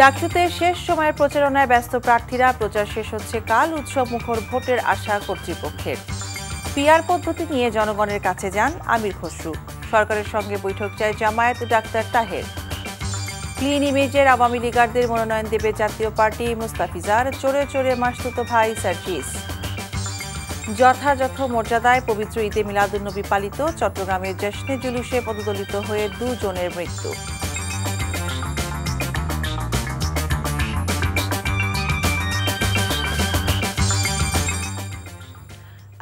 ডাকসুতে শেষ সময়ের প্রচারণায় ব্যস্ত প্রার্থীরা। প্রচার শেষ হচ্ছে কাল। উৎসব মুখর ভোটের আশা কর্তৃপক্ষের। পিআর পদ্ধতি নিয়ে জনগণের কাছে যান আমির খসরু। সরকারের সঙ্গে বৈঠক চায় জামায়াত ডাক্তার তাহের। ক্লিন ইমেজের আওয়ামী লীগারদের মনোনয়ন দেবে জাতীয় পার্টি। মুস্তাফিজার চোরে চোরে মাসতুতো ভাই সার্জিস। যথাযথ মর্যাদায় পবিত্র ঈদে মিলাদুন্নবী পালিত। চট্টগ্রামের জশ্নে জুলুসে পদদলিত হয়ে 2 জনের মৃত্যু।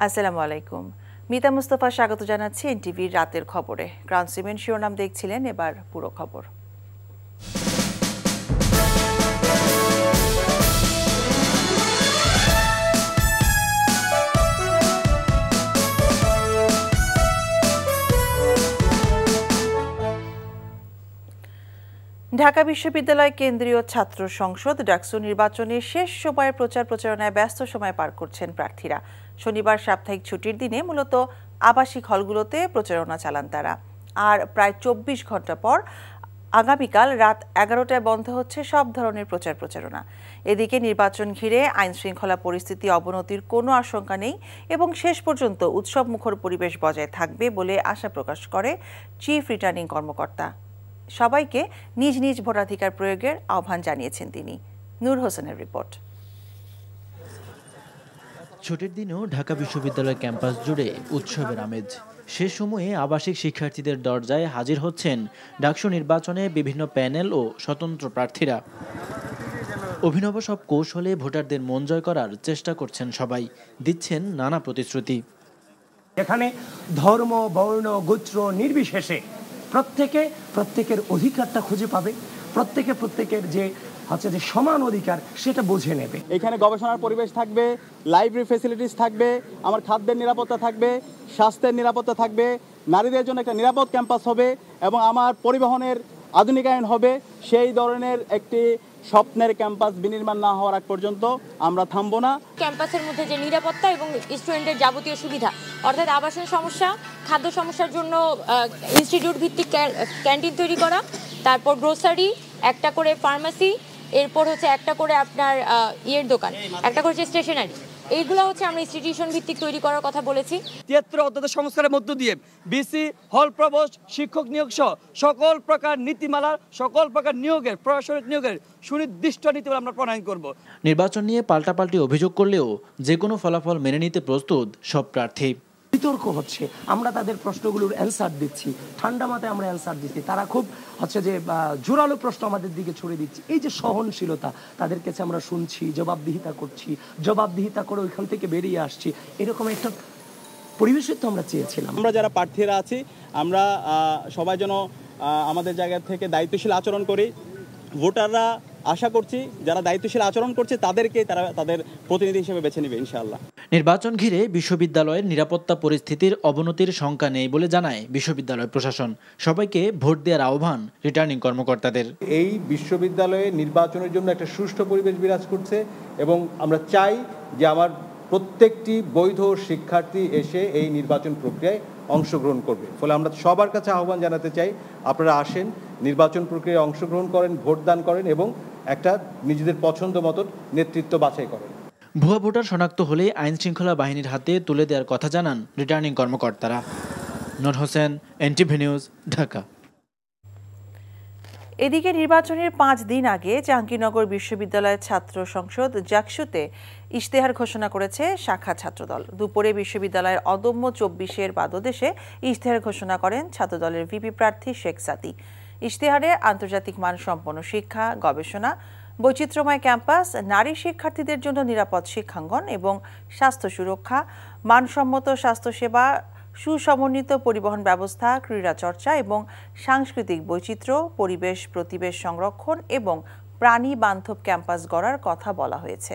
আসসালামু আলাইকুম। মিতা মুস্তফা স্বাগত জানাচ্ছি এনটিভির রাতের খবরে। গ্রাউন্ড সিমেন্ট শিরোনাম দেখছিলেন, এবার পুরো খবর। ঢাকা বিশ্ববিদ্যালয় কেন্দ্রীয় ছাত্র সংসদ ডাকসু নির্বাচনের শেষ সময়ের প্রচারণায় ব্যস্ত সময় পার করছেন প্রার্থীরা। শনিবার সাপ্তাহিক ছুটির দিনে মূলত আবাসিক হলগুলোতে প্রচারণা চালান তারা। আর প্রায় 24 ঘন্টা পর আগামীকাল রাত 11টায় বন্ধ হচ্ছে সব ধরনের প্রচারণা। এদিকে নির্বাচন ঘিরে আইন শৃঙ্খলা পরিস্থিতি অবনতির কোনো আশঙ্কা নেই এবং শেষ পর্যন্ত উৎসব মুখর পরিবেশ বজায় থাকবে বলে আশা প্রকাশ করে চিফ রিটার্নিং কর্মকর্তা। সবাইকে নিজ নিজ ভোটাধিকার প্রয়োগের আহ্বান জানিয়েছেন তিনি। নূর হোসেনের রিপোর্ট। ছুটির দিনেও ঢাকা বিশ্ববিদ্যালয় ক্যাম্পাস জুড়ে উৎসবের আমেজ। সে সময়ে আবাসিক শিক্ষার্থীদের দরজায় হাজির হচ্ছেন ডাকসু নির্বাচনে বিভিন্ন প্যানেল ও স্বতন্ত্র প্রার্থীরা। অভিনব সব কৌশলে ভোটারদের মন জয় করার চেষ্টা করছেন সবাই, দিচ্ছেন নানা প্রতিশ্রুতি। এখানে ধর্ম, বর্ণ, গোত্র নির্বিশেষে প্রত্যেকের অধিকারটা খুঁজে পাবে, প্রত্যেকের যে সমান অধিকার সেটা বুঝে নেবে। এখানে গবেষণার পরিবেশ থাকবে, লাইব্রেরি ফ্যাসিলিটিস থাকবে, আমার খাদ্যের নিরাপত্তা থাকবে, স্বাস্থ্যের নিরাপত্তা থাকবে, নারীদের জন্য একটা নিরাপদ ক্যাম্পাস হবে এবং আমার পরিবহনের আধুনিকায়ন হবে। সেই ধরনের একটি স্বপ্নের ক্যাম্পাস বিনির্মাণ না হওয়ার আগ পর্যন্ত আমরা থামবো না। ক্যাম্পাসের মধ্যে যে নিরাপত্তা এবং স্টুডেন্টের যাবতীয় সুবিধা, অর্থাৎ আবাসন সমস্যা, খাদ্য সমস্যার জন্য ইনস্টিটিউট ভিত্তিক ক্যান্টিন তৈরি করা, তারপর গ্রোসারি, একটা করে ফার্মাসি, এরপর হচ্ছে একটা করে আপনার দোকান, একটা করে স্টেশনারি, এইগুলো হচ্ছে আমরা ইনস্টিটিউশন ভিত্তিক তৈরি করার কথা বলেছি। ৭৩ অধ্যাদেশ সংস্কারের মধ্য দিয়ে বিসি, হল প্রভোস্ট, শিক্ষক নিয়োগ সহ সকল প্রকার নীতিমালা, সকল প্রকার নিয়োগের, প্রশাসনিক নিয়োগের সুনির্দিষ্ট নীতিমালা আমরা প্রণয়ন করব। নির্বাচন নিয়ে পাল্টাপাল্টি অভিযোগ করলেও যে কোনো ফলাফল মেনে নিতে প্রস্তুত সব প্রার্থী। বিতর্ক হচ্ছে, আমরা তাদের প্রশ্নগুলোর অ্যান্সার দিচ্ছি, ঠান্ডা মাথায় আমরা অ্যান্সার দিচ্ছি। তারা খুব জোরালো প্রশ্ন আমাদের দিকে ছড়ে দিচ্ছি। এই যে সহনশীলতা, তাদের কাছে আমরা শুনছি, জবাবদিহিতা করে ওইখান থেকে বেরিয়ে আসছি, এরকম একটা পরিবেশের তো আমরা চেয়েছিলাম। আমরা যারা প্রার্থীরা আছি, আমরা সবাই যেন আমাদের জায়গা থেকে দায়িত্বশীল আচরণ করি। ভোটাররা আশা করছি যারা দায়িত্বশীল আচরণ করছে তাদেরকে তারা তাদের প্রতিনিধি হিসেবে বেছে নেবে ইনশাআল্লাহ। নির্বাচন ঘিরে বিশ্ববিদ্যালয়ের নিরাপত্তা পরিস্থিতির অবনতির শঙ্কা নেই বলে জানায় বিশ্ববিদ্যালয় প্রশাসন। সবাইকে ভোট দেওয়ার আহ্বান রিটার্নিং কর্মকর্তাদের। এই বিশ্ববিদ্যালয়ে নির্বাচনের জন্য একটা সুষ্ঠু পরিবেশ বিরাজ করছে এবং আমরা চাই যে আমার প্রত্যেকটি বৈধ শিক্ষার্থী এসে এই নির্বাচন প্রক্রিয়ায় অংশগ্রহণ করবে। ফলে আমরা সবার কাছে আহ্বান জানাতে চাই, আপনারা আসেন, নির্বাচন প্রক্রিয়ায় অংশগ্রহণ করেন, ভোটদান করেন এবং একটা নিজেদের পছন্দ মতো নেতৃত্ব বাছাই করেন। ভুয়া ভোটার শনাক্ত হলে আইন শৃঙ্খলা বাহিনীর হাতে তুলে দেওয়ার কথা জানান রিটার্নিং কর্মকর্তারা। নূর হোসেন, এনটিভি নিউজ, ঢাকা। এদিকে নির্বাচনের 5 দিন আগে জাহাঙ্গীরনগর বিশ্ববিদ্যালয়ের ছাত্র সংসদ জাকসুতে ইশতেহার ঘোষণা করেছে শাখা ছাত্রদল। দুপুরে বিশ্ববিদ্যালয়ের অদম্য 24-এর পাদদেশে ইশতেহার ঘোষণা করেন ছাত্রদলের ভিপি প্রার্থী শেখ সাদি। ইশতেহারে আন্তর্জাতিক মানসম্পন্ন শিক্ষা, গবেষণা, বৈচিত্র্যময় ক্যাম্পাস, নারী শিক্ষার্থীদের জন্য নিরাপদ শিক্ষাঙ্গন এবং স্বাস্থ্য সুরক্ষা, মানসম্মত স্বাস্থ্যসেবা, সুসমন্বিত পরিবহন ব্যবস্থা, ক্রীড়া চর্চা এবং সাংস্কৃতিক বৈচিত্র্য, পরিবেশ প্রতিবেশ সংরক্ষণ এবং প্রাণী বান্ধব ক্যাম্পাস গড়ার কথা বলা হয়েছে।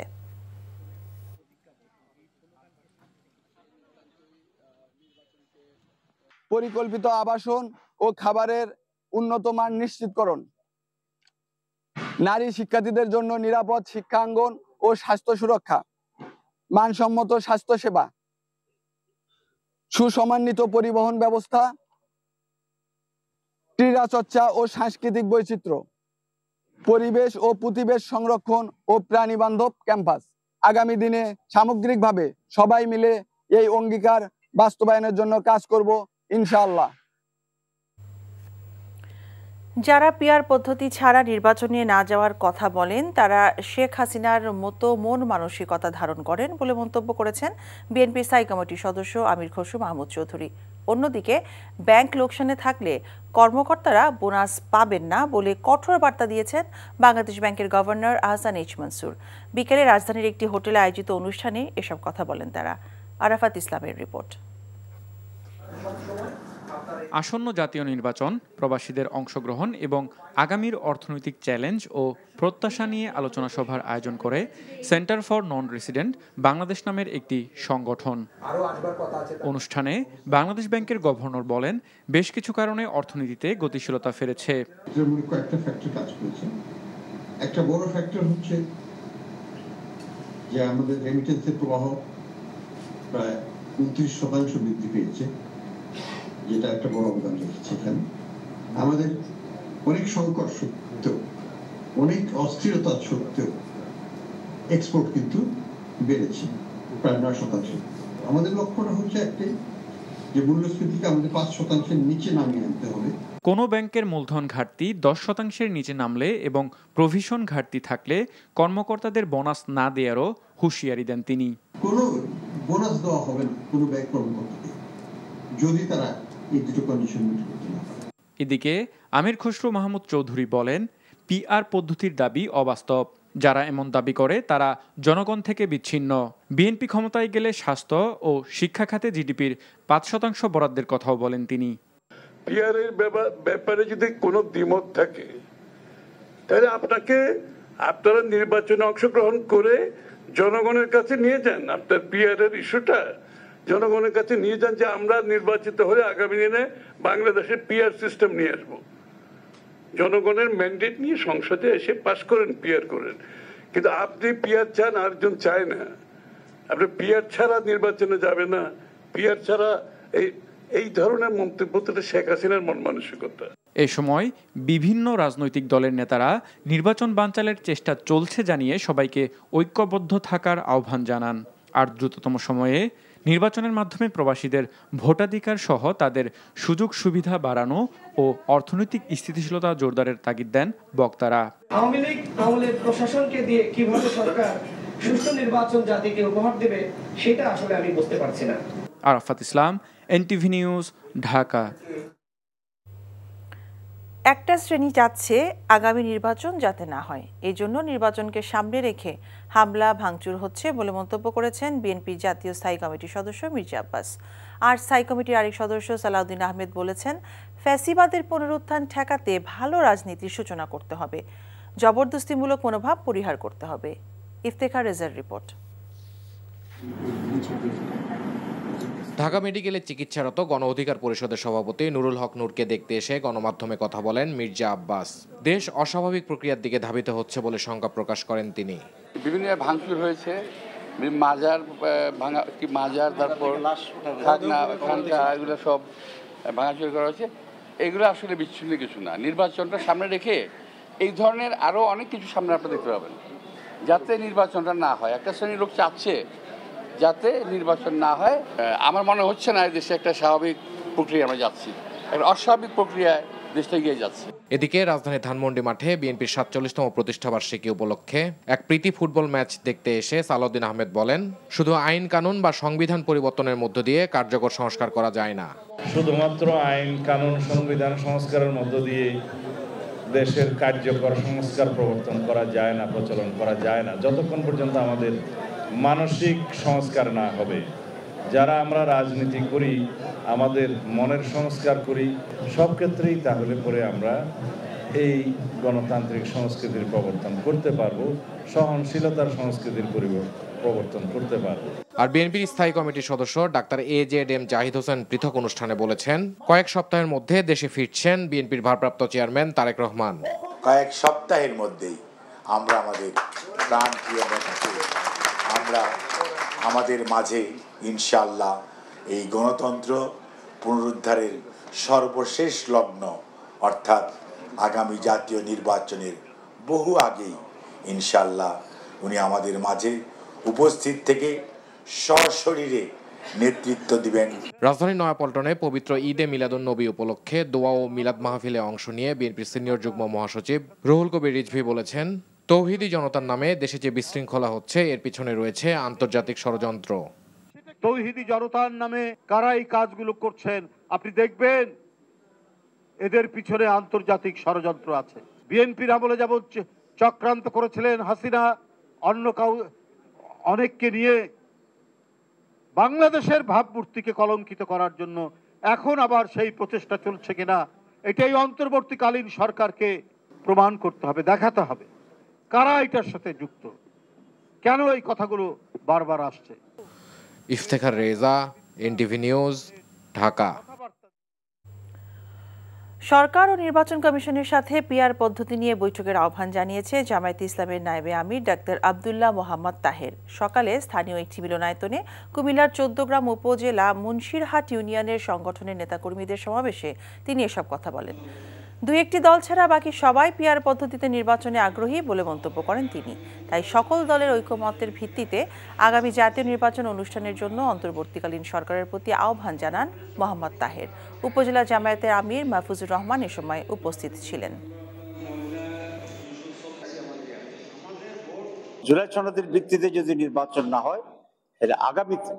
পরিকল্পিত আবাসন ও খাবারের উন্নত মান নিশ্চিতকরণ, নারী শিক্ষার্থীদের জন্য নিরাপদ শিক্ষাঙ্গন ও স্বাস্থ্য সুরক্ষা, মানসম্মত স্বাস্থ্যসেবা, সুসমন্বিত পরিবহন ব্যবস্থা, ক্রীড়া চর্চা ও সাংস্কৃতিক বৈচিত্র্য, পরিবেশ ও প্রতিবেশ সংরক্ষণ ও প্রাণী বান্ধব ক্যাম্পাস। আগামী দিনে সামগ্রিকভাবে সবাই মিলে এই অঙ্গীকার বাস্তবায়নের জন্য কাজ করব ইনশাআল্লাহ। যারা পিআর পদ্ধতি ছাড়া নির্বাচনে না যাওয়ার কথা বলেন তারা শেখ হাসিনার মতো মন মানসিকতা ধারণ করেন বলে মন্তব্য করেছেন বিএনপি স্থায়ী কমিটির সদস্য আমির খসরু মাহমুদ চৌধুরী। অন্যদিকে ব্যাংক লোকসানে থাকলে কর্মকর্তারা বোনাস পাবেন না বলে কঠোর বার্তা দিয়েছেন বাংলাদেশ ব্যাংকের গভর্নর আহসান এইচ মনসুর। বিকেলে রাজধানীর একটি হোটেলে আয়োজিত অনুষ্ঠানে এসব কথা বলেন তারা। আরাফাত ইসলামের রিপোর্ট। আসন্ন জাতীয় নির্বাচন, প্রবাসীদের অংশগ্রহণ এবং আগামীর অর্থনৈতিক চ্যালেঞ্জ ও প্রত্যাশা নিয়ে আলোচনা সভার আয়োজন করে centre for non resident Bangladesh নামের একটি সংগঠন। অনুষ্ঠানে বাংলাদেশ ব্যাংকের গভর্নর বলেন, বেশ কিছু কারণে অর্থনীতিতে গতিশীলতা ফিরেছে। একটা বড় ফ্যাক্টর হচ্ছে যে আমাদের রেমিটেন্সের প্রবাহ প্রায় 29% বৃদ্ধি পেয়েছে, যেটা একটা বড় অবদান রেখেছে। এখানে আমাদের অনেক সংকট সত্ত্বেও, অনেক অস্থিরতা সত্ত্বেও এক্সপোর্ট কিন্তু বেড়েছে প্রায় 9%। আমাদের লক্ষ্যটা হচ্ছে একটাই, যে মূল্যস্ফীতিকে আমাদের 5%-এর নিচে নামিয়ে আনতে হবে। কোনো ব্যাংকের মূলধন ঘাটতি 10%-এর নিচে নামলে এবং প্রভিশন ঘাটতি থাকলে কর্মকর্তাদের বোনাস না দেওয়ারও হুঁশিয়ারি দেন তিনি। কোনো বোনাস দেওয়া হবে না কোনো ব্যাংক কর্মকর্তাকে যদি তারা এই দুটো কন্ডিশন মিট করতে না পারে। এদিকে আমির খসরু মাহমুদ চৌধুরী বলেন, পিআর পদ্ধতির দাবি অবাস্তব। যারা এমন দাবি করে তারা জনগণ থেকে বিচ্ছিন্ন। বিএনপি ক্ষমতায় গেলে স্বাস্থ্য ও শিক্ষা খাতে জিডিপির 5% বরাদ্দের কথাও বলেন তিনি। পিআরের ব্যাপারে যদি কোনো দ্বিমত থাকে তাহলে আপনারা নির্বাচনে অংশগ্রহণ করে জনগণের কাছে নিয়ে যান। আপনার পিআরের ইস্যুটা জনগণের কাছে নিয়ে যান যে আমরা নির্বাচিত হলে আগামী দিনে বাংলাদেশের পিআর সিস্টেম নিয়ে আসবো। জনগণের ম্যান্ডেট নিয়ে সংসদে এসে পাস করেন, পিআর করেন। কিন্তু আপনি পিআর চান, আরেকজন চায় না। আপনি পিআর ছাড়া নির্বাচনে যাবে না, পিআর ছাড়া এই ধরনের মন্তব্য তো শেখ হাসিনার মন মানসিকতা। এ সময় বিভিন্ন রাজনৈতিক দলের নেতারা নির্বাচন বানচালের চেষ্টা চলছে জানিয়ে সবাইকে ঐক্যবদ্ধ থাকার আহ্বান জানান। আর দ্রুততম সময়ে নির্বাচনের মাধ্যমে প্রবাসীদের ভোটাধিকার সহ তাদের সুযোগ সুবিধা বাড়ানো ও অর্থনৈতিক স্থিতিশীলতা জোরদারের তাগিদ দেন বক্তারা। আওয়ামী লীগ আমলের প্রশাসনকে দিয়ে কিভাবে সরকার সুষ্ঠু নির্বাচন জাতিকে উপহার দেবে সেটা আসলে আমি বুঝতে পারছি না। আরাফাত ইসলাম, এনটিভি নিউজ, ঢাকা। একটা শ্রেণী চাচ্ছে আগামী নির্বাচন যাতে না হয়, এই জন্য নির্বাচনকে সামনে রেখে হামলা ভাঙচুর হচ্ছে বলে মন্তব্য করেছেন বিএনপি জাতীয় স্থায়ী কমিটির সদস্য মির্জা আব্বাস। আর স্থায়ী কমিটির আরেক সদস্য সালাউদ্দিন আহমেদ বলেছেন, ফ্যাসিবাদের পুনরুত্থান ঠেকাতে ভালো রাজনীতির সূচনা করতে হবে, জবরদস্তিমূলক মনোভাব পরিহার করতে হবে। ইফতেখার রেজার রিপোর্ট। ঢাকা মেডিকেলে চিকিৎসারত গণ অধিকার পরিষদের সভাপতি নুরুল হক নূরকে দেখতে এসে গণমাধ্যমে কথা বলেন মির্জা আব্বাস। দেশ অস্বাভাবিক প্রক্রিয়ার দিকে ধাবিত হচ্ছে বলে শঙ্কা প্রকাশ করেন তিনি। বিভিন্ন ভাঙচুর হয়েছে, মাজার ভাঙা, মাজার, তারপর খানকা, এগুলো সব ভাঙাচুর করা হয়েছে। এগুলো আসলে বিচ্ছিন্ন কিছু না। নির্বাচনটা সামনে রেখে এই ধরনের আরও অনেক কিছু সামনে আপনারা দেখতে পাবেন, যাতে নির্বাচনটা না হয়। একটা শ্রেণীর লোক চাচ্ছে যাতে নির্বাচন না হয়। আমার মনে হচ্ছে না এই দেশে একটা স্বাভাবিক প্রক্রিয়া আমরা যাচ্ছি, একটা অস্বাভাবিক প্রক্রিয়ায় দেশটা এগিয়ে যাচ্ছে। এদিকে রাজধানীর ধানমন্ডি মাঠে বিএনপির 47তম প্রতিষ্ঠাবার্ষিকী উপলক্ষে এক প্রীতি ফুটবল ম্যাচ দেখতে এসে সালাউদ্দিন আহমেদ বলেন, শুধু আইন কানুন বা সংবিধান পরিবর্তনের মধ্য দিয়ে কার্যকর সংস্কার করা যায় না। শুধুমাত্র আইন কানুন সংবিধান সংস্কারের মধ্য দিয়ে দেশের কার্যকর সংস্কার প্রবর্তন করা যায় না, প্রচলন করা যায় না, যতক্ষণ পর্যন্ত আমাদের মানসিক সংস্কার না হবে। যারা আমরা রাজনীতি করি, আমাদের মনের সংস্কার করি, সব ক্ষেত্রেই তাহলে পরে আমরা এই গণতান্ত্রিক সংস্কৃতির প্রবর্তন করতে পারবো, সহনশীলতার সংস্কৃতির প্রবর্তন করতে পারবো। আর বিএনপির স্থায়ী কমিটির সদস্য ডাক্তার AJM জাহিদ হোসেন পৃথক অনুষ্ঠানে বলেছেন, কয়েক সপ্তাহের মধ্যে দেশে ফিরছেন বিএনপির ভারপ্রাপ্ত চেয়ারম্যান তারেক রহমান। কয়েক সপ্তাহের মধ্যেই আমরা আমাদের প্রাণপ্রিয় নেতাকে আমরা আমাদের মাঝে ইনশাআল্লাহ এই গণতন্ত্র পুনরুদ্ধারের সর্বশেষ লগ্ন অর্থাৎ আগামী জাতীয় নির্বাচনের বহু আগেই ইনশাল্লাহ উনি আমাদের মাঝে উপস্থিত থেকে সশরীরে নেতৃত্ব দিবেন। রাজধানীর নয়াপল্টনে পবিত্র ঈদে মিলাদুন্নবী উপলক্ষে দোয়া ও মিলাদ মাহফিলে অংশ নিয়ে বিএনপির সিনিয়র যুগ্ম মহাসচিব রুহুল কবির রিজভী বলেছেন, তৌহিদি জনতার নামে দেশে যে বিশৃঙ্খলা হচ্ছে এর পিছনে রয়েছে আন্তর্জাতিক ষড়যন্ত্র। তৌহিদি জনতার নামে কারাই কাজগুলো করছেন, আপনি দেখবেন এদের পিছনে আন্তর্জাতিক ষড়যন্ত্র আছে। বিএনপির আমলে যেমন চক্রান্ত করেছিলেন হাসিনা অন্য অনেককে নিয়ে বাংলাদেশের ভাবমূর্তিকে কলঙ্কিত করার জন্য, এখন আবার সেই প্রচেষ্টা চলছে কিনা এটাই অন্তর্বর্তীকালীন সরকারকে প্রমাণ করতে হবে, দেখাতে হবে কারা এটার সাথে যুক্ত, কেন এই কথাগুলো বারবার আসছে। Iftekhar Reza, NTV news, Dhaka. সরকার ও নির্বাচন কমিশনের সাথে পিআর পদ্ধতি নিয়ে বৈঠকের আহ্বান জানিয়েছে জামায়াতে ইসলামের নায়েবে আমির ডাক্তার আব্দুল্লাহ মোহাম্মদ তাহের। সকালে স্থানীয় একটি মিলনায়তনে কুমিল্লার 14 গ্রাম উপজেলা মুন্সিরহাট ইউনিয়নের সংগঠনের নেতাকর্মীদের সমাবেশে তিনি এসব কথা বলেন। দুই একটি দল ছাড়া বাকি সবাই পিআর পদ্ধতিতে নির্বাচনে আগ্রহী বলে মন্তব্য করেন তিনি। তাই সকল দলের ঐকমত্যের ভিত্তিতে আগামী জাতীয় নির্বাচন অনুষ্ঠানের জন্য অন্তর্বর্তীকালীন সরকারের প্রতি আহ্বান জানান মোহাম্মদ তাহের। উপজেলা জামায়াতের আমির মাহফুজুর রহমান এ সময় উপস্থিত ছিলেন। জুলাই সনদের ভিত্তিতে যদি নির্বাচন না হয়, তাহলে আগামীতে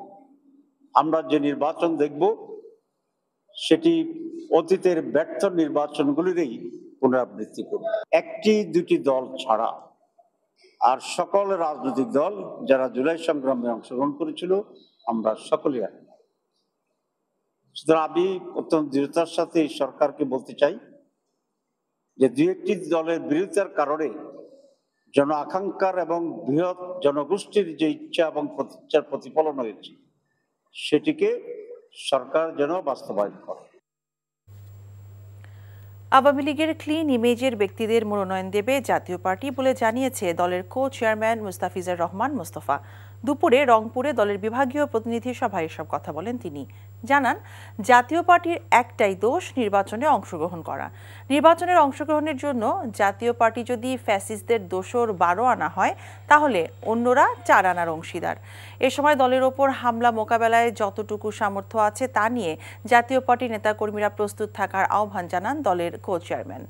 আমরা যে নির্বাচন দেখব সেটি অতীতের ব্যর্থ নির্বাচনগুলিরই পুনরাবৃত্তি করবে। একটি দুটি দল ছাড়া আর সকল রাজনৈতিক দল যারা জুলাই সংগ্রামে অংশগ্রহণ করেছিল আমরা সকলেই আছি। সুতরাং আমি অত্যন্ত দৃঢ়তার সাথে এই সরকারকে বলতে চাই যে দুই একটি দলের বিরোধিতার কারণে জন আকাঙ্ক্ষার এবং বৃহৎ জনগোষ্ঠীর যে ইচ্ছা এবং প্রতিচ্ছার প্রতিফলন হয়েছে সেটিকে সরকার যেন বাস্তবায়ন করে। আওয়ামী লীগের ক্লিন ইমেজের ব্যক্তিদের মনোনয়ন দেবে জাতীয় পার্টি বলে জানিয়েছে দলের কো চেয়ারম্যান মুস্তাফিজুর রহমান মোস্তফা। দুপুরে রংপুরে দলের বিভাগীয় প্রতিনিধি সভায় এসব কথা বলেন তিনি। জানান, জাতীয় পার্টির একটাই দোষ, নির্বাচনে অংশগ্রহণ করা। নির্বাচনের অংশগ্রহণের জন্য জাতীয় পার্টি যদি ফ্যাসিস্টদের দোসর 12 আনা হয় তাহলে অন্যরা 4 আনার অংশীদার। এ সময় দলের ওপর হামলা মোকাবেলায় যতটুকু সামর্থ্য আছে তা নিয়ে জাতীয় পার্টির নেতাকর্মীরা প্রস্তুত থাকার আহ্বান জানান দলের কো চেয়ারম্যান।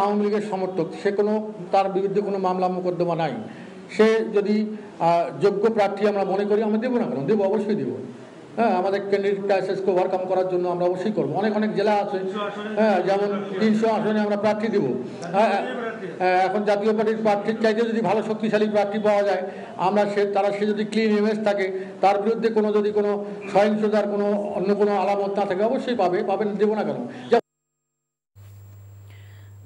আওয়ামী লীগের সমর্থক, সে কোনো তার বিরুদ্ধে কোনো মামলা মোকদ্দমা নাই, সে যদি যোগ্য প্রার্থী আমরা মনে করি আমরা দেবো না কেন, দেবো, অবশ্যই দেবো। হ্যাঁ, আমাদের ক্যান্ডিডেট ক্রাইসিসকে ওভারকাম করার জন্য আমরা অবশ্যই করবো। অনেক অনেক জেলা আছে, হ্যাঁ, যেমন 300 আসনে আমরা প্রার্থী দেবো। এখন জাতীয় পার্টির প্রার্থীর চাইতে যদি ভালো শক্তিশালী প্রার্থী পাওয়া যায়, আমরা সে যদি ক্লিন ইমেজ থাকে, তার বিরুদ্ধে যদি কোনো সহিংসতার কোনো অন্য কোনো আলামত না থাকে, অবশ্যই পাবেন, দেবো না কেন।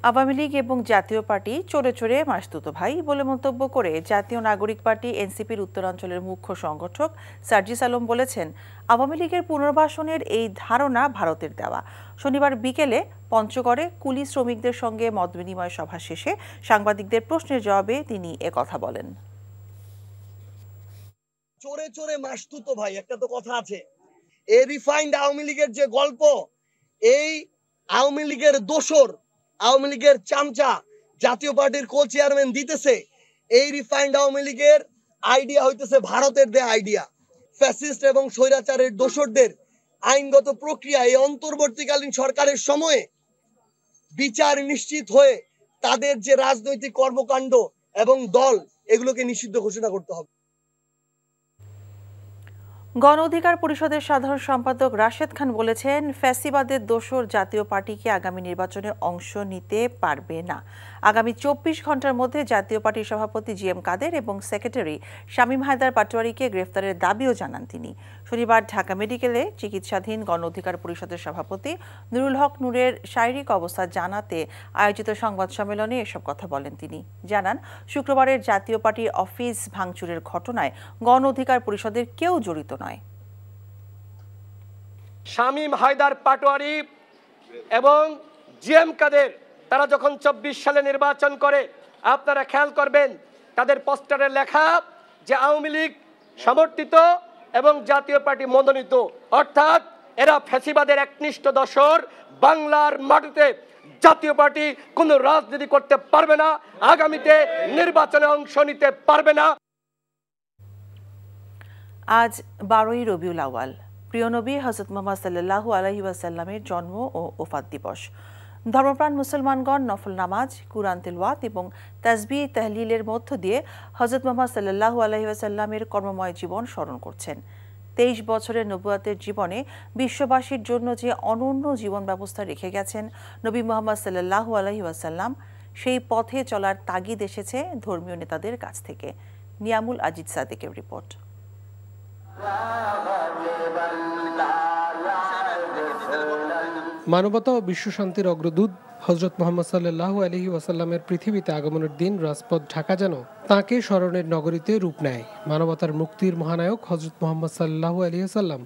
আওয়ামী লীগ এবং জাতীয় পার্টি চোরে চোরে মাসতুতো ভাই বলে মন্তব্য করে জাতীয় নাগরিক পার্টি এনসিপির উত্তরাঞ্চলের মুখ্য সংগঠক সার্জিস আলম বলেছেন, আওয়ামী লীগের পুনর্বাসনের এই ধারণা ভারতের দেওয়া। শনিবার বিকেলে পঞ্চগড়ে কুলি শ্রমিকদের সঙ্গে মতবিনিময় সভা শেষে সাংবাদিকদের প্রশ্নের জবাবে তিনি একথা বলেন। চোরে চোরে মাসতুতো ভাই, একটা তো কথা আছে। এই রিফাইন্ড আওয়ামী লীগের যে গল্প, এই আওয়ামী লীগের দোসর, আওয়ামী লীগের চামচা জাতীয় পার্টির কো চেয়ারম্যান দিতেছে, এই রিফাইন্ড আওয়ামী লীগের আইডিয়া হইতেছে ভারতের দেয়া আইডিয়া। ফ্যাসিস্ট এবং স্বৈরাচারের দোসরদের আইনগত প্রক্রিয়া এই অন্তর্বর্তীকালীন সরকারের সময়ে বিচার নিশ্চিত হয়ে তাদের যে রাজনৈতিক কর্মকাণ্ড এবং দল, এগুলোকে নিষিদ্ধ ঘোষণা করতে হবে। গণ অধিকার পরিষদের সাধারণ সম্পাদক রাশেদ খান বলেছেন, ফ্যাসিবাদের দোসর জাতীয় পার্টিকে আগামী নির্বাচনে অংশ নিতে পারবে না। আগামী 24 ঘন্টার মধ্যে জাতীয় পার্টির সভাপতি জিএম কাদের এবং সেক্রেটারি শামীম হায়দার পাটোয়ারিকে গ্রেফতারের দাবিও জানান তিনি। শনিবার ঢাকা মেডিকেলে চিকিৎসাধীন গণ অধিকার পরিষদের সভাপতি নুরুল হক নূরের শারীরিক অবস্থা জানাতে আয়োজিত সংবাদ সম্মেলনে এসব কথা বলেন তিনি। জানান, শুক্রবারের জাতীয় পার্টির অফিস ভাঙচুরের ঘটনায় গণ অধিকার পরিষদের কেউ জড়িত নয়। শামীম হায়দার পাটোয়ারি এবং জিএম কাদের তারা যখন 24 সালে নির্বাচন করে, আপনারা খেয়াল করবেন তাদের পোস্টারে লেখা যে আওয়ামী লীগ সমর্থিত এবং জাতীয় পার্টি মনোনীত, অর্থাৎ এরা ফ্যাসিবাদের একনিষ্ঠ দোসর। বাংলার মাটিতে জাতীয় পার্টি কোনো রাজনীতি করতে পারবে না, আগামীতে নির্বাচনে অংশ নিতে পারবে না। আজ 12ই রবিউল আউয়াল, প্রিয় নবী হযরত মুহাম্মদ সাল্লাল্লাহু আলাইহি ওয়াসাল্লামের জন্ম ও ওফাত দিবস। ধর্মপ্রাণ মুসলমানগণ নফল নামাজ, কুরআন তিলাওয়াত এবং তাসবিহ তাহলিলের মধ্য দিয়ে হযরত মুহাম্মদ সাল্লাল্লাহু আলাইহি ওয়াসাল্লামের কর্মময় জীবন স্মরণ করছেন। 23 বছরের নবুয়তের জীবনে বিশ্ববাসীর জন্য যে অনন্য জীবন ব্যবস্থা রেখে গেছেন নবী মুহাম্মদ সাল্লাল্লাহু আলাইহি ওয়াসাল্লাম, সেই পথে চলার তাগিদ এসেছে ধর্মীয় নেতাদের কাছ থেকে। নিয়ামুল আজিজ সাদেকের রিপোর্ট। মানবতা ও বিশ্বশান্তির অগ্রদূত হযরত মুহাম্মদ সাল্লাল্লাহু আলাইহি ওয়াসাল্লামের পৃথিবীতে আগমনের দিন রাজপথ ঢাকা যেন তাঁকে স্মরণের নগরীতে রূপ নেয়। মানবতার মুক্তির মহানায়ক হযরত মুহাম্মদ সাল্লাল্লাহু আলাইহি ওয়াসাল্লাম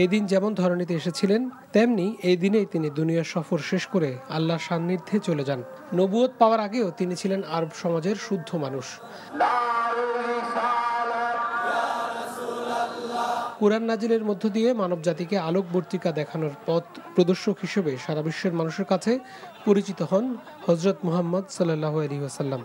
এই দিন যেমন ধরণীতে এসেছিলেন, তেমনি এই দিনেই তিনি দুনিয়ার সফর শেষ করে আল্লাহর সান্নিধ্যে চলে যান। নবুয়ত পাওয়ার আগেও তিনি ছিলেন আরব সমাজের শুদ্ধ মানুষ। কুরআন নাজিলের মধ্য দিয়ে মানবজাতিকে আলোকবর্তিকা দেখানোর পথ প্রদর্শক হিসেবে সারা বিশ্বের মানুষের কাছে পরিচিত হন হযরত মুহাম্মদ সাল্লাল্লাহু আলাইহি ওয়াসাল্লাম।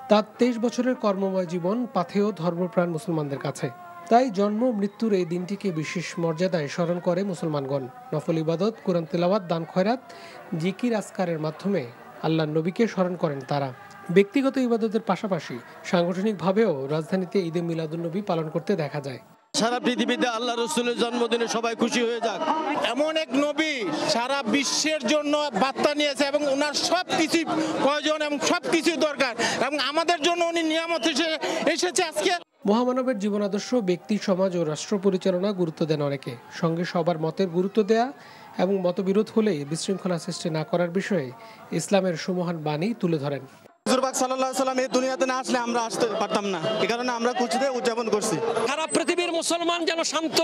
তার 23 বছরের কর্মময় জীবন পাথেয় ধর্মপ্রাণ মুসলমানদের কাছে। তাই জন্ম মৃত্যুর এই দিনটিকে বিশেষ মর্যাদায় স্মরণ করে মুসলমানগণ। নফল ইবাদত, কুরআন তিলাওয়াত, দান খয়রাত, জিকির আজকারের মাধ্যমে আল্লাহর নবীকে স্মরণ করেন তারা। ব্যক্তিগত ইবাদতের পাশাপাশি সাংগঠনিকভাবেও রাজধানীতে ঈদে মিলাদুন্নবী পালন করতে দেখা যায়। সারা পৃথিবীতে আল্লাহ রসুলের জন্মদিনে সবাই খুশি হয়ে যাক। এমন এক নবী সারা বিশ্বের জন্য বার্তা নিয়েছে এবং ওনার সব কিছু প্রয়োজন এবং সব কিছু দরকার এবং আমাদের জন্য উনি নিয়ামত এসেছে আজকে। মহামানবের জীবনাদর্শ ব্যক্তি, সমাজ ও রাষ্ট্র পরিচালনা গুরুত্ব দেন অনেকে। সঙ্গে সবার মতের গুরুত্ব দেয়া এবং মতবিরোধ হলে বিশৃঙ্খলা সৃষ্টি না করার বিষয়ে ইসলামের সুমহান বাণী তুলে ধরেন। হুজুর পাক সাল্লাল্লাহু আলাইহি ওয়াসাল্লাম এই দুনিয়াতে না আসলে আমরা আসতে পারতাম না, এই কারণে আমরা খুশিতে উদযাপন করছি। সারা পৃথিবীর মুসলমান যেন শান্ত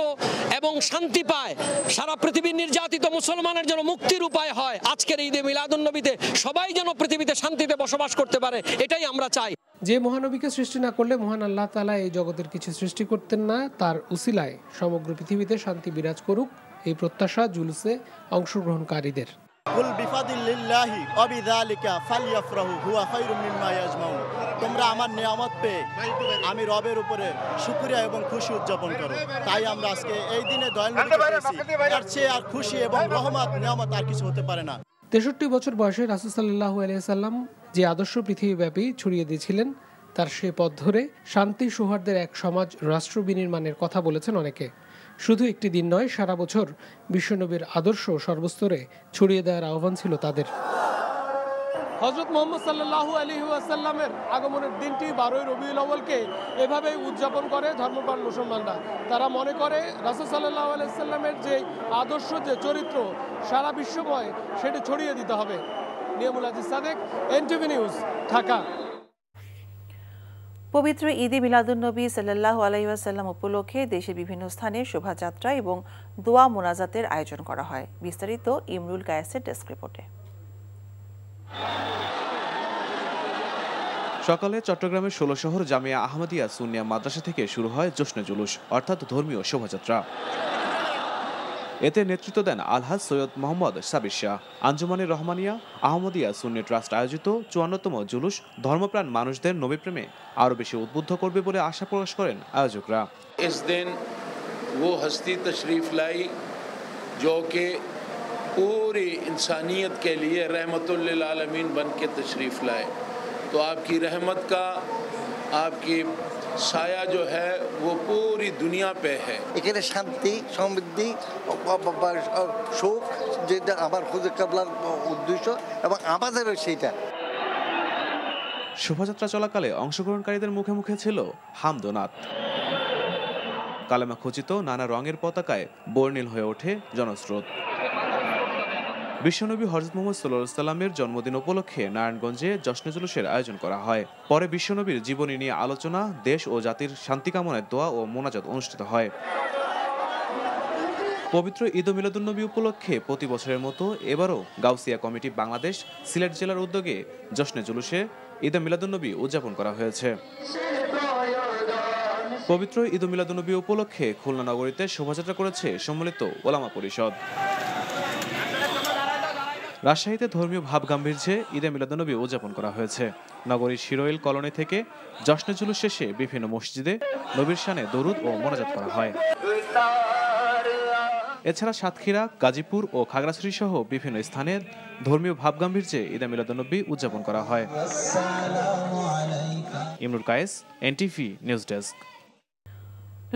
এবং শান্তি পায়, সারা পৃথিবীর নির্যাতিত মুসলমানের যেন মুক্তির উপায় হয়। আজকের ঈদে মিলাদুন্নবীতে সবাই যেন পৃথিবীতে শান্তিতে বসবাস করতে পারে, এটাই আমরা চাই। যে মহানবীকে সৃষ্টি না করলে মহান আল্লাহ তাআলা এই জগতের কিছু সৃষ্টি করতেন না। তার উসিলায় সমগ্র পৃথিবীতে শান্তি বিরাজ করুক, এই প্রত্যাশা জুলুসে অংশগ্রহণকারীদের। কুল বিফাদিল্লাহি ওয়া বিযালিকা ফালইফরাহু হুয়া খায়রুম মিম্মা ইয়াজমাউন। তোমরা আমার নিয়ামত পেয়ে আমি রবের উপরে শুকরিয়া এবং খুশি উদযাপন করো। তাই আমরা আজকে এই দিনে দয়াল নবীকে পেয়েছি, এর চেয়ে আর খুশি এবং রহমত নিয়ামত আর কিছু হতে পারে না। 63 বছর বয়সে রাসূল সাল্লাল্লাহু আলাইহি ওয়াসাল্লাম যে আদর্শ পৃথিবীব্যাপী ছড়িয়ে দিয়েছিলেন, তার সে পথ ধরে শান্তি সৌহার্দ্যের এক সমাজ রাষ্ট্র বিনির্মাণের কথা বলেছেন অনেকে। শুধু একটি দিন নয়, সারা বছর বিশ্বনবীর আদর্শ সর্বস্তরে ছড়িয়ে দেওয়ার আহ্বান ছিল তাদের। হযরত মুহাম্মদ সাল্লাল্লাহু আলাইহি ওয়াসাল্লামের আগমনের দিনটি 12ই রবিউল আউয়ালকে এভাবেই উদযাপন করে ধর্মপ্রাণ মুসলমানরা। তারা মনে করে রাসূল সাল্লাল্লাহু আলাইহি ওয়াসাল্লামের যে আদর্শ, যে চরিত্র সারা বিশ্বময়, সেটি ছড়িয়ে দিতে হবে। Niamul Aziz Sadek, NTV news, Dhaka. পবিত্র ঈদে মিলাদুন্নবী সাল্লাল্লাহু আলাইহি ওয়াসাল্লাম উপলক্ষে দেশের বিভিন্ন স্থানে শোভাযাত্রা এবং দোয়া মোনাজাতের আয়োজন করা হয়। বিস্তারিত ইমরুল কায়েসের ডেস্ক রিপোর্টে। সকালে চট্টগ্রামের 16 শহর জামিয়া আহমদিয়া সুন্নিয়া মাদ্রাসা থেকে শুরু হয় জশ্নে জুলুস, অর্থাৎ ধর্মীয় শোভাযাত্রা। এতে নেতৃত্ব দেন আলহাজ সৈয়দ মোহাম্মদ সাবির শাহ। আঞ্জুমানে রহমানিয়া আহমদিয়া সুন্নি ট্রাস্ট আয়োজিত 54তম জুলুস ধর্মপ্রাণ মানুষদের নবীপ্রেমে আরো বেশি উদ্বুদ্ধ করবে বলে আশা প্রকাশ করেন আয়োজকরা। इस दिन वो हस्ती तशरीफ लाई जो कि पूरी इंसानियत के लिए रहमतुल लिल आलमीन बन के तशरीफ लाए, तो आपकी रहमत का, आपकी ছায়া जो है वो पूरी दुनिया पे है। এখানে শান্তি, সমৃদ্ধি, সুখ, যেটা আমার খুদে কাবলার উদ্দেশ্য এবং আমাদেরও সেইটা। শোভাযাত্রা চলাকালে অংশগ্রহণকারীদের মুখে মুখে ছিল হামদোনাত। কালেমা খচিত নানা রঙের পতাকায় বর্ণিল হয়ে ওঠে জনস্রোত। বিশ্বনবী হযরত মুহাম্মদ সাল্লাল্লাহু আলাইহি ওয়াসাল্লামের জন্মদিন উপলক্ষে নারায়ণগঞ্জে জশ্নে জুলুসের আয়োজন করা হয়। পরে বিশ্বনবীর জীবনী নিয়ে আলোচনা, দেশ ও জাতির শান্তি কামনায় দোয়া ও মোনাজাত অনুষ্ঠিত হয়। পবিত্র ঈদ মিলাদুন্নবী উপলক্ষে প্রতি বছরের মতো এবারও গাউসিয়া কমিটি বাংলাদেশ সিলেট জেলার উদ্যোগে জশ্নে জুলুসে ঈদ মিলাদুন্নবী উদযাপন করা হয়েছে। পবিত্র ঈদ মিলাদুন্নবী উপলক্ষে খুলনা নগরীতে শোভাযাত্রা করেছে সম্মিলিত ওলামা পরিষদ। রাজশাহীতে ধর্মীয় ভাব গাম্ভীর্যে ঈদে মিলাদুন্নবী উদযাপন করা হয়েছে। নগরীর শিরোইল কলোনি থেকে জশ্নে জুলুস শেষে বিভিন্ন মসজিদে নবীর শানে দরুদ ও মোনাজাত করা হয়। এছাড়া সাতক্ষীরা, গাজীপুর ও খাগড়াছড়ি সহ বিভিন্ন স্থানে ধর্মীয় ভাব গাম্ভীর্যে ঈদে মিলাদুন্নবী উদযাপন করা হয়। Imrul Kayes, NTV news desk.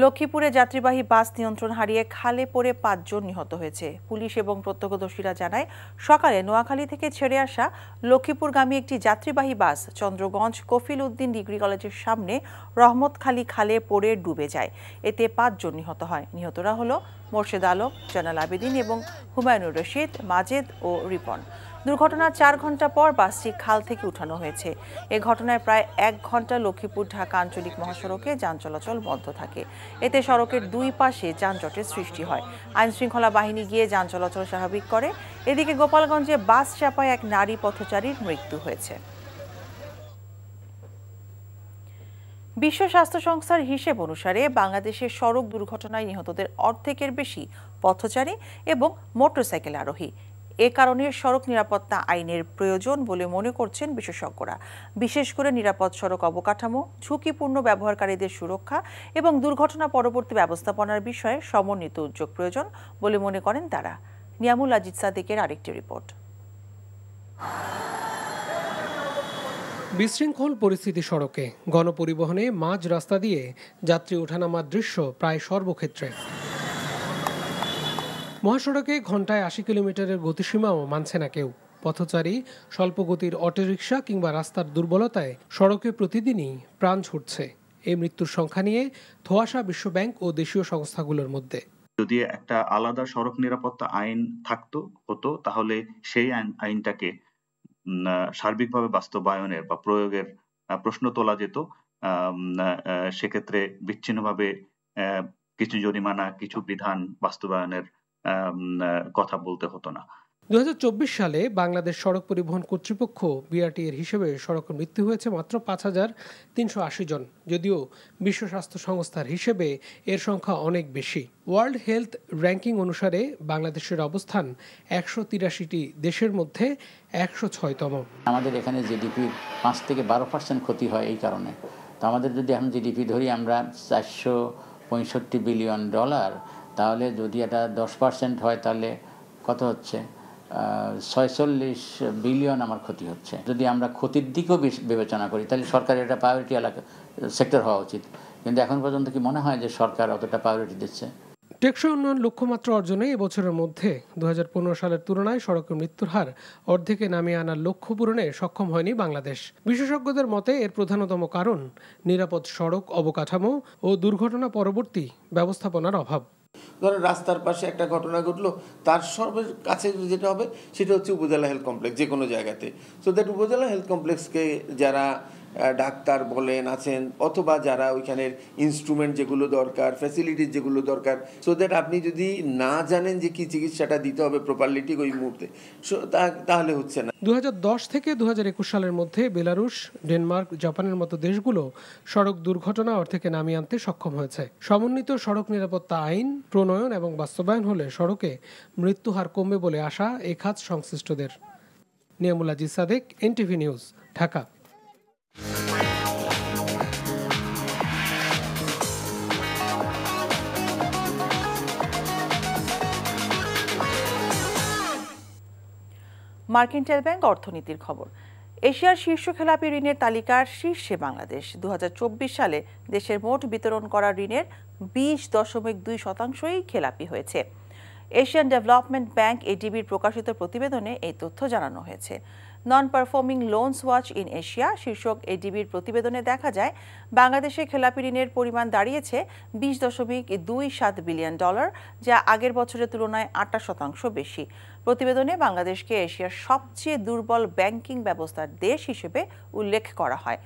লক্ষ্মীপুরে যাত্রীবাহী বাস নিয়ন্ত্রণ হারিয়ে খালে পড়ে 5 জন নিহত হয়েছে। পুলিশ এবং প্রত্যক্ষদর্শীরা জানায়, সকালে নোয়াখালী থেকে ছেড়ে আসা লক্ষ্মীপুরগামী একটি যাত্রীবাহী বাস চন্দ্রগঞ্জ কফিল উদ্দিন ডিগ্রি কলেজের সামনে রহমতখালী খালে পড়ে ডুবে যায়। এতে 5 জন নিহত হয়। নিহতরা হলো মোর্শেদ আলম, জানাল আবেদিন এবং হুমায়ুনুর রশিদ, মাজেদ ও রিপন। দুর্ঘটনার 4 ঘন্টা পর বাসটি খাল থেকে উঠানো হয়েছে। এ ঘটনায় প্রায় 1 ঘন্টা লক্ষ্মীপুর ঢাকা আঞ্চলিক মহাসড়কে যান চলাচল বন্ধ থাকে। এতে সড়কের 2 পাশে যানজটের সৃষ্টি হয়। আইনশৃঙ্খলা বাহিনী গিয়ে যান চলাচল স্বাভাবিক করে। এদিকে গোপালগঞ্জে বাস চাপায় এক নারী পথচারীর মৃত্যু হয়েছে। বিশ্ব স্বাস্থ্য সংস্থার হিসেব অনুসারে বাংলাদেশের সড়ক দুর্ঘটনায় নিহতদের অর্ধেকের বেশি পথচারী এবং মোটরসাইকেল আরোহী। এ কারণে সড়ক নিরাপত্তা আইনের প্রয়োজন বলে মনে করছেন বিশেষজ্ঞরা। বিশেষ করে নিরাপদ সড়ক অবকাঠামো, ঝুঁকিপূর্ণ ব্যবহারকারীদের সুরক্ষা এবং দুর্ঘটনা পরবর্তী ব্যবস্থাপনার বিষয়ে সমন্বিত উদ্যোগ প্রয়োজন বলে মনে করেন তারা। নিয়ামুল আজিজ সাদিকের আরেকটি রিপোর্ট। বিশৃঙ্খল পরিস্থিতি সড়কে, গণপরিবহনে মাঝ রাস্তা দিয়ে যাত্রী ওঠানামার দৃশ্য প্রায় সর্বক্ষেত্রে। মহাসড়কে ঘন্টায় 80 কিলোমিটারের গতিসীমাও মানছে না কেউ। পথচারী, স্বল্পগতির অটোরিকশা কিংবা রাস্তার দুর্বলতায় সড়কে প্রতিদিনই প্রাণ ছুটছে। এই মৃত্যুর সংখ্যা নিয়ে ধোঁয়াশা বিশ্বব্যাংক ও দেশীয় সংস্থাগুলোর মধ্যে। যদি একটা আলাদা সড়ক নিরাপত্তা আইন হতো তাহলে সেই আইনটাকে সার্বিকভাবে বাস্তবায়নের বা প্রয়োগের প্রশ্ন তোলা যেত। সেক্ষেত্রে বিচ্ছিন্নভাবে কিছু জরিমানা, কিছু বিধান বাস্তবায়নের কথা বলতে হতো না। 2024 সালে বাংলাদেশ সড়ক পরিবহন কর্তৃপক্ষ বিআরটি এর হিসেবে সড়কে মৃত্যু হয়েছে মাত্র 5380 জন। যদিও বিশ্ব স্বাস্থ্য সংস্থার হিসেবে এর সংখ্যা অনেক বেশি। ওয়ার্ল্ড হেলথ র্যাঙ্কিং অনুসারে বাংলাদেশের অবস্থান 183টি দেশের মধ্যে 106তম। আমাদের এখানে জিডিপির 5 থেকে 12% ক্ষতি হয় এই কারণে। তো আমাদের যদি এখন জিডিপি ধরি আমরা $465 বিলিয়ন, তাহলে যদি এটা 10% হয় তাহলে কত হচ্ছে? 46 বিলিয়ন আমার ক্ষতি হচ্ছে। যদি আমরা ক্ষতির দিকেও বিবেচনা করি তাহলে সরকারের এটা প্রায়োরিটি সেক্টর হওয়া উচিত, কিন্তু এখন পর্যন্ত কি মনে হয় যে সরকার অতটা প্রায়োরিটি দিচ্ছে? টেকসই উন্নয়ন লক্ষ্যমাত্রা অর্জনে এবছরের মধ্যে 2015 সালের তুলনায় সড়কে মৃত্যুর হার অর্ধেকে নামিয়ে আনার লক্ষ্য পূরণে সক্ষম হয়নি বাংলাদেশ। বিশেষজ্ঞদের মতে এর প্রধানতম কারণ নিরাপদ সড়ক অবকাঠামো ও দুর্ঘটনা পরবর্তী ব্যবস্থাপনার অভাব। ধরেন রাস্তার পাশে একটা ঘটনা ঘটলো, তার সর্বের কাছে যেটা হবে সেটা হচ্ছে উপজেলা হেলথ কমপ্লেক্স, যে কোনো জায়গাতে। সো দ্যাট উপজেলা হেলথ কমপ্লেক্সকে যারা ডাক্তার বলেন আছেন, অথবা যারা ওইখানের ইনস্ট্রুমেন্ট যেগুলো দরকার, ফ্যাসিলিটিস যেগুলো দরকার, সো দ্যাট আপনি যদি না জানেন যে কি চিকিৎসাটা দিতে হবে প্রপারলি ঠিক ওই মুহূর্তে, তাহলে হচ্ছে না। 2010 থেকে 2021 সালের মধ্যে বেলারুশ, ডেনমার্ক, জাপানের মতো দেশগুলো সড়ক দুর্ঘটনা অর্ধেকে নামিয়ে আনতে সক্ষম হয়েছে। সমন্বিত সড়ক নিরাপত্তা আইন প্রণয়ন এবং বাস্তবায়ন হলে সড়কে মৃত্যুহার কমবে বলে আশা এই খাত সংশ্লিষ্টদের। Niamul Aziz Sadek, NTV news, Dhaka. Mercantile bank অর্থনীতির খবর। এশিয়ার শীর্ষ খেলাপি ঋণের তালিকার শীর্ষে বাংলাদেশ। 2024 সালে দেশের মোট বিতরণ করা ঋণের 20.2%ই খেলাপি হয়েছে। এশিয়ান ডেভেলপমেন্ট ব্যাংক এডিবির প্রকাশিত প্রতিবেদনে এই তথ্য জানানো হয়েছে। Non performing loans watch in Asia শীর্ষক এডিবির প্রতিবেদনে দেখা যায় বাংলাদেশে খেলাপি ঋণের পরিমাণ দাঁড়িয়েছে $20.27 বিলিয়ন, যা আগের বছরের তুলনায় 28% বেশি। প্রতিবেদনে বাংলাদেশকে এশিয়ার সবচেয়ে দুর্বল ব্যাংকিং ব্যবস্থার দেশ হিসেবে উল্লেখ করা হয়।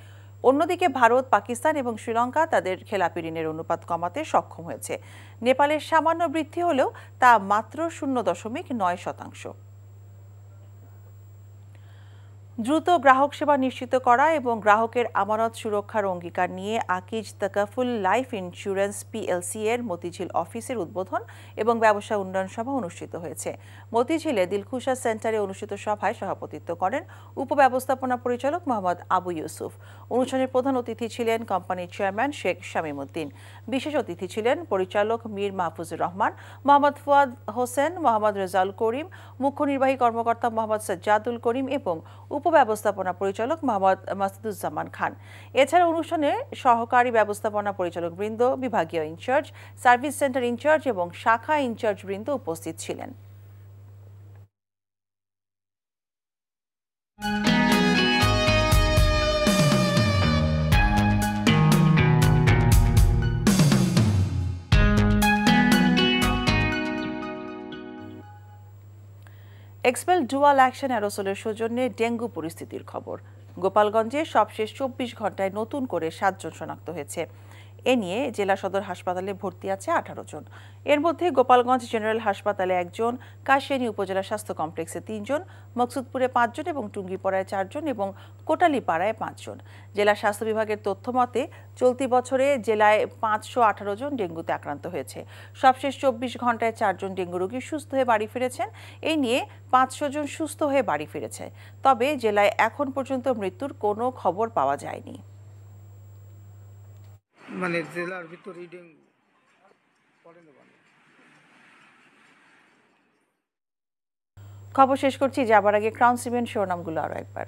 অন্যদিকে ভারত, পাকিস্তান এবং শ্রীলঙ্কা তাদের খেলাপি ঋণের অনুপাত কমাতে সক্ষম হয়েছে। নেপালের সামান্য বৃদ্ধি হলেও তা মাত্র 0.9%। দ্রুত গ্রাহক সেবা নিশ্চিত করা এবং গ্রাহকের আমানত সুরক্ষার অঙ্গীকার নিয়ে Akij Takaful life insurance PLC এর মতিঝিল অফিসের উদ্বোধন এবং ব্যবসা উন্নয়ন সভা অনুষ্ঠিত হয়েছে। মতিঝিলে দিলখুশা সেন্টারে অনুষ্ঠিত সভায় সভাপতিত্ব করেন উপব্যবস্থাপনা পরিচালক মোহাম্মদ আবু ইউসুফ। অনুষ্ঠানের প্রধান অতিথি ছিলেন কোম্পানির চেয়ারম্যান শেখ শামীম উদ্দিন। বিশেষ অতিথি ছিলেন পরিচালক মীর মাহফুজুর রহমান, মোহাম্মদ ফুয়াদ হোসেন, মোহাম্মদ রেজাউল করিম, মুখ্য নির্বাহী কর্মকর্তা মোহাম্মদ সাজ্জাদুল করিম এবং উপব্যবস্থাপনা পরিচালক মোহাম্মদ মাসুদুজ্জামান খান। এছাড়া অনুষ্ঠানে সহকারী ব্যবস্থাপনা পরিচালক বৃন্দ, বিভাগীয় ইনচার্জ, সার্ভিস সেন্টার ইনচার্জ এবং শাখা ইনচার্জ বৃন্দ উপস্থিত ছিলেন। এক্সপেল ডুয়াল অ্যাকশন অ্যারোসলের সৌজন্যে ডেঙ্গু পরিস্থিতির খবর। গোপালগঞ্জে সবশেষ 24 ঘন্টায় নতুন করে 7 জন শনাক্ত হয়েছে। এ নিয়ে জেলা সদর হাসপাতালে ভর্তি আছে 18 জন। এর মধ্যে গোপালগঞ্জ জেনারেল হাসপাতালে 1 জন, কাশিয়ানী উপজেলা স্বাস্থ্য কমপ্লেক্সে 3 জন, মকসুদপুরে 5 জন এবং টুঙ্গিপাড়ায় 4 জন এবং কোটালীপাড়ায় 5 জন। জেলা স্বাস্থ্য বিভাগের তথ্য মতে চলতি বছরে জেলায় 518 জন ডেঙ্গুতে আক্রান্ত হয়েছে। সবশেষ 24 ঘন্টায় 4 জন ডেঙ্গু রোগী সুস্থ হয়ে বাড়ি ফিরেছেন। এই নিয়ে 500 জন সুস্থ হয়ে বাড়ি ফিরেছে। তবে জেলায় এখন পর্যন্ত মৃত্যুর কোনো খবর পাওয়া যায়নি। মানে জেলার ভিতরে ডেঙ্গু খবর শেষ করছি, যাবার আগে ক্রাউন সিমেন্ট শিরোনামগুলো আরো একবার।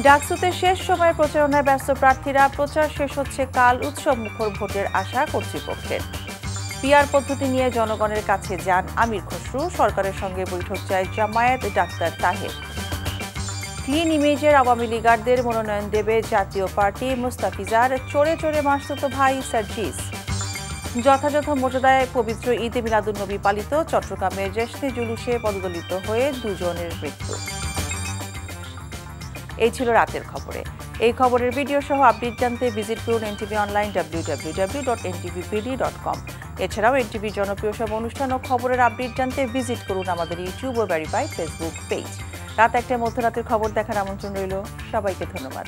ডাকসুতে শেষ সময়ের প্রচারণায় ব্যস্ত প্রার্থীরা, প্রচার শেষ হচ্ছে কাল। উৎসব মুখর ভোটের আশা কর্তৃপক্ষের। পিআর পদ্ধতি নিয়ে জনগণের কাছে যান আমির খসরু, সরকারের সঙ্গে বৈঠক চায় জামায়াত ডাক্তার তাহের। ক্লিন ইমেজের আওয়ামী লীগারদের মনোনয়ন দেবে জাতীয় পার্টি, মুস্তাফিজার চোরে চোরে মাসতুতো ভাই সার্জিস। যথাযথ মর্যাদায় পবিত্র ঈদে মিলাদুন্নবী পালিত, চট্টগ্রামের জেশনে জুলুসে পদদলিত হয়ে 2 জনের মৃত্যু। এই ছিল রাতের খবরে। এই খবরের ভিডিও সহ আপডেট জানতে ভিজিট করুন এনটিভি অনলাইন www.ntvpd.com। এছাড়াও এনটিভির জনপ্রিয় সব অনুষ্ঠান ও খবরের আপডেট জানতে ভিজিট করুন আমাদের ইউটিউব ও ভেরিফাইড ফেসবুক পেজ। রাত 1টায় মধ্যরাতের খবর দেখার আমন্ত্রণ রইল। সবাইকে ধন্যবাদ।